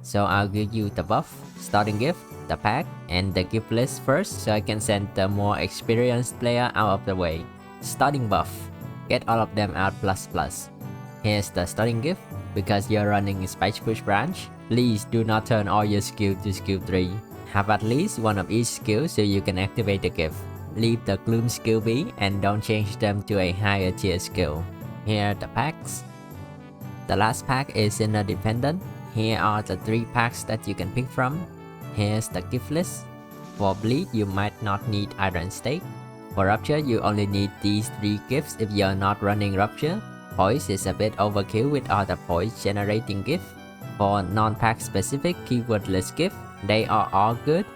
So I'll give you the buff, starting gift, the pack, and the gift list first so I can send the more experienced player out of the way. Starting buff. Get all of them out ++. Here's the starting gift. Because you're running Spike Push branch, please do not turn all your skill to skill 3. Have at least one of each skill so you can activate the gift. Leave the Gloom skill be and don't change them to a higher tier skill. Here are the packs. The last pack is Inner Dependent. Here are the 3 packs that you can pick from. Here's the gift list. For Bleed, you might not need Iron Stake. For Rupture, you only need these 3 gifts if you're not running Rupture. Poise is a bit overkill with all the poise generating gift. For non-pack specific keywordless gift, they are all good.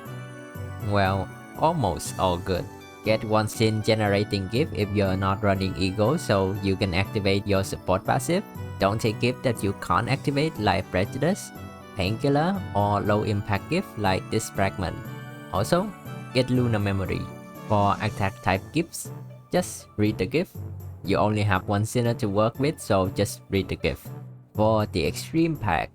Well, almost all good. Get 1 sin generating gift if you're not running Ego so you can activate your support passive. Don't take gift that you can't activate like Prejudice, Painkiller, or low impact gift like this fragment. Also, get Lunar Memory. For attack type gifts, just read the gift. You only have 1 sinner to work with, so just read the gift. For the extreme pack,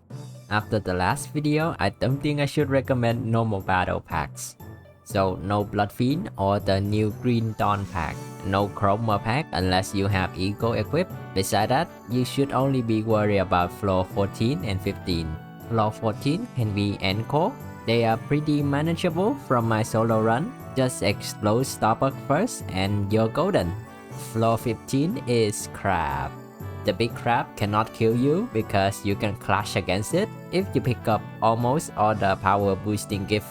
after the last video, I don't think I should recommend normal battle packs. So no Blood Fiend or the new Green Dawn pack, no Chroma pack unless you have Ego equipped. Besides that, you should only be worried about floor 14 and 15. Floor 14 can be Encore. They are pretty manageable from my solo run. Just explode Starbuck first and you're golden. Floor 15 is Crab. The big crab cannot kill you because you can clash against it if you pick up almost all the power boosting gift.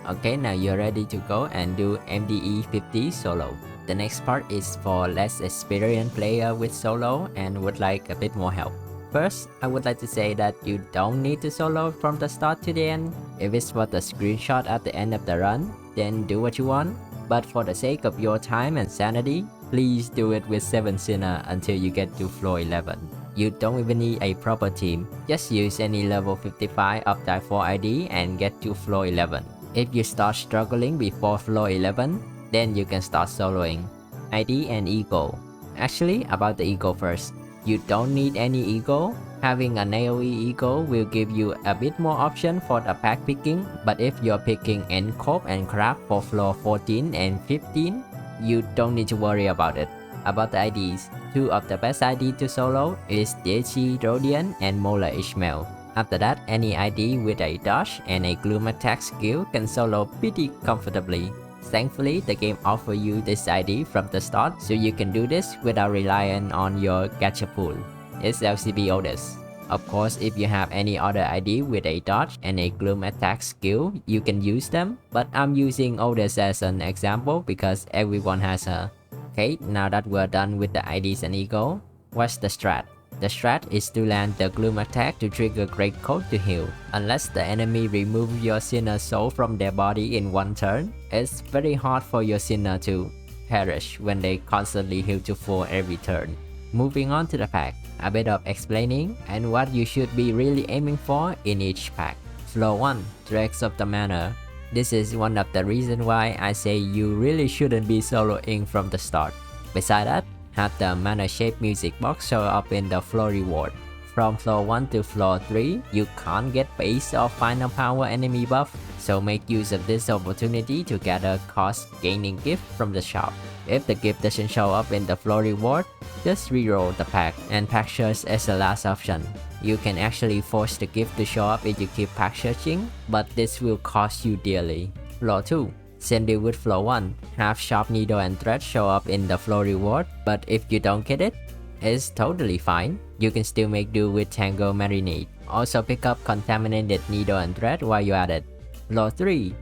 Okay, now you're ready to go and do MDE50 solo. The next part is for less experienced player with solo and would like a bit more help. First, I would like to say that you don't need to solo from the start to the end. If it's for the screenshot at the end of the run, then do what you want. But for the sake of your time and sanity, please do it with 7 Sinner until you get to floor 11. You don't even need a proper team, just use any level 55 up die 4 ID and get to floor 11. If you start struggling before floor 11, then you can start soloing. ID and Ego. Actually, about the Ego first. You don't need any Ego. Having an AoE Ego will give you a bit more option for the pack picking, but if you're picking Encore and Crab for floor 14 and 15, you don't need to worry about it. About the IDs, 2 of the best ID to solo is LCB Rodion and Mola Ishmael. After that, any ID with a dodge and a gloom attack skill can solo pretty comfortably. Thankfully, the game offers you this ID from the start, so you can do this without relying on your gacha pool. It's LCB Otis. Of course, if you have any other ID with a dodge and a gloom attack skill, you can use them, but I'm using Otis as an example because everyone has her. Okay, now that we're done with the IDs and Ego, what's the strat? The strat is to land the gloom attack to trigger Great Coat to heal. Unless the enemy removes your sinner soul from their body in 1 turn, it's very hard for your sinner to perish when they constantly heal to full every turn. Moving on to the pack, a bit of explaining and what you should be really aiming for in each pack. Floor 1, Dregs of the Manor. This is one of the reasons why I say you really shouldn't be soloing from the start. Besides that, have the mana shape music box show up in the floor reward. From floor 1 to floor 3, you can't get base or final power enemy buff, so make use of this opportunity to gather cost gaining gift from the shop. If the gift doesn't show up in the floor reward, just reroll the pack and pack search as the last option. You can actually force the gift to show up if you keep pack searching, but this will cost you dearly. Floor 2. Same deal with floor 1, have sharp needle and thread show up in the floor reward, but if you don't get it, it's totally fine. You can still make do with Tango Marinade. Also pick up contaminated needle and thread while you're at it. Floor 3,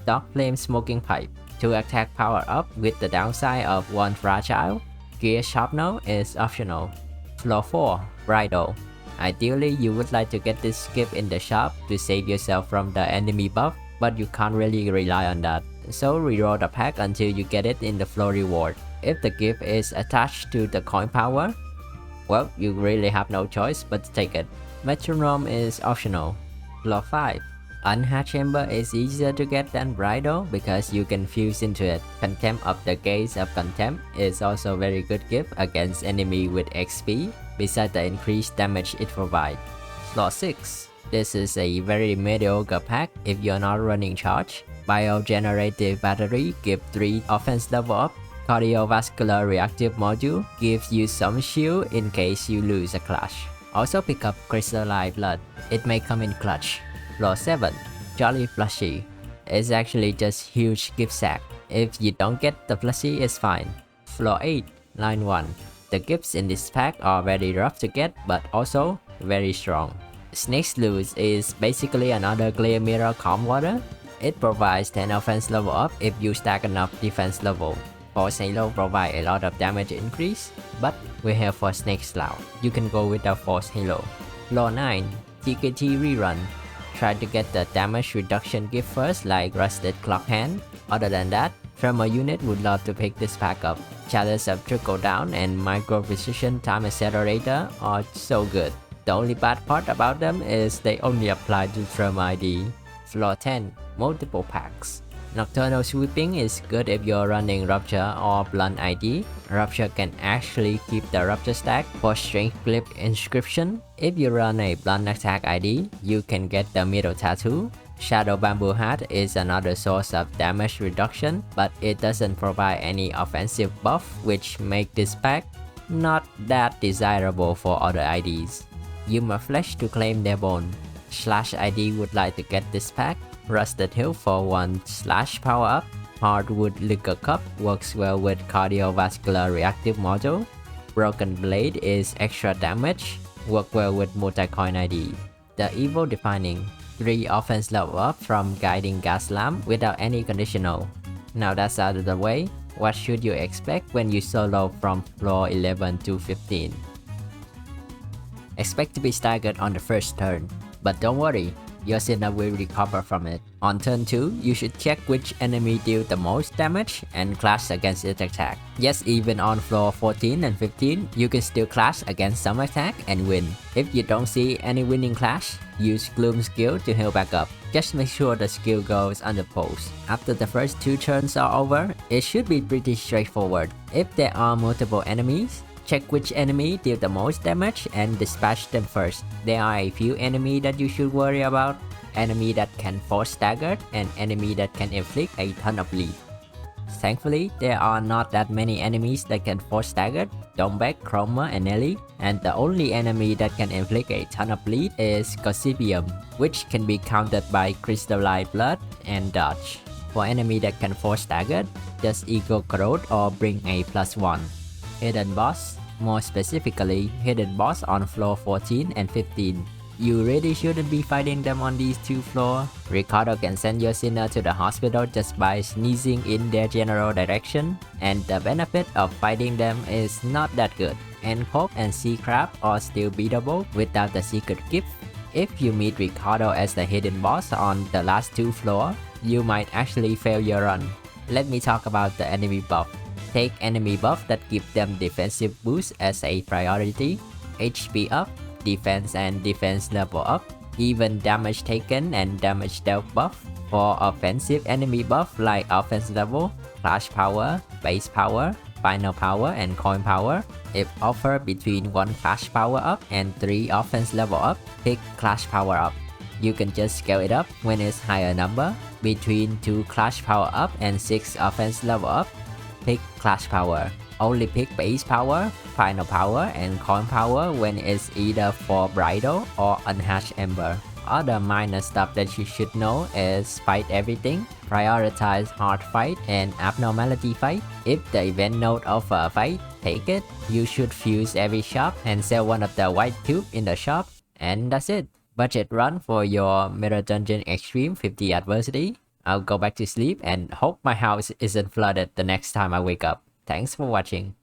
Dark Flame Smoking Pipe. To attack power up with the downside of 1 fragile, Gear Sharpener is optional. Floor 4, Bridle. Ideally, you would like to get this skip in the shop to save yourself from the enemy buff, but you can't really rely on that. So reroll the pack until you get it in the floor reward. If the gift is attached to the coin power, well, you really have no choice but to take it. Metronome is optional. Floor 5. Unhatched Chamber is easier to get than Bridle because you can fuse into it. Contempt of the Gaze of Contempt is also very good gift against enemy with XP, besides the increased damage it provides. Floor 6. This is a very mediocre pack if you're not running charge. Biogenerative battery give 3 offense level up. Cardiovascular reactive module gives you some shield in case you lose a clash. Also pick up crystalline blood. It may come in clutch. Floor 7. Jolly Plushie. It's actually just huge gift sack. If you don't get the plushie, it's fine. Floor 8. Line 1. The gifts in this pack are very rough to get but also very strong. Snake's Loose is basically another clear mirror calm water. It provides 10 offense level up if you stack enough defense level. Force Halo provide a lot of damage increase, but we're here for Snake Slough. You can go with the Force Halo. Floor 9. TKT Rerun. Try to get the damage reduction gift first like Rusted Clock Hand. Other than that, Tremor unit would love to pick this pack up. Chalice of Trickle Down and Micro Precision Time Accelerator are so good. The only bad part about them is they only apply to Tremor ID. Floor 10. Multiple packs. Nocturnal Sweeping is good if you're running Rupture or Blunt ID. Rupture can actually keep the Rupture stack for Strength Clip Inscription. If you run a Blunt Attack ID, you can get the Middle Tattoo. Shadow Bamboo Hat is another source of damage reduction, but it doesn't provide any offensive buff, which make this pack not that desirable for other IDs. Yuma Flesh to claim their bone. Slash ID would like to get this pack. Rusted Hill for 1 slash power up. Hardwood Liquor Cup works well with Cardiovascular Reactive module. Broken Blade is extra damage, work well with Multi-Coin ID. The Evil Defining, 3 offense level up from Guiding Gas Lamp without any conditional. Now that's out of the way, what should you expect when you solo from floor 11 to 15? Expect to be staggered on the first turn, but don't worry, your Sinner will recover from it. On turn 2, you should check which enemy deal the most damage and clash against its attack. Yes, even on floor 14 and 15, you can still clash against some attack and win. If you don't see any winning clash, use Gloom skill to heal back up. Just make sure the skill goes under pose. After the first 2 turns are over, it should be pretty straightforward. If there are multiple enemies, check which enemy deal the most damage and dispatch them first. There are a few enemies that you should worry about. Enemy that can force staggered and enemy that can inflict a ton of bleed. Thankfully, there are not that many enemies that can force staggered, Dombek, Chroma, and Nelly, and the only enemy that can inflict a ton of bleed is Gossipium, which can be countered by Crystalline Blood and Dodge. For enemy that can force staggered, just Ego Corrode or bring a +1. Hidden Boss, more specifically Hidden Boss on floor 14 and 15. You really shouldn't be fighting them on these 2 floors. Ricardo can send your Sinner to the hospital just by sneezing in their general direction, and the benefit of fighting them is not that good. And Hope and Sea Crab are still beatable without the secret gift. If you meet Ricardo as the Hidden Boss on the last 2 floors, you might actually fail your run. Let me talk about the enemy buff. Take enemy buff that give them defensive boost as a priority, HP up, defense and defense level up, even damage taken and damage dealt buff. For offensive enemy buff like offense level, clash power, base power, final power and coin power, if offered between 1 clash power up and 3 offense level up, pick clash power up. You can just scale it up when it's higher number. Between 2 clash power up and 6 offense level up, pick clash power. Only pick base power, final power, and coin power when it's either for bridal or unhatched ember. Other minor stuff that you should know is fight everything, prioritize hard fight and abnormality fight. If the event node offer a fight, take it. You should fuse every shop and sell one of the white cube in the shop, and that's it. Budget run for your Mirror Dungeon Extreme 50 Adversity. I'll go back to sleep and hope my house isn't flooded the next time I wake up. Thanks for watching.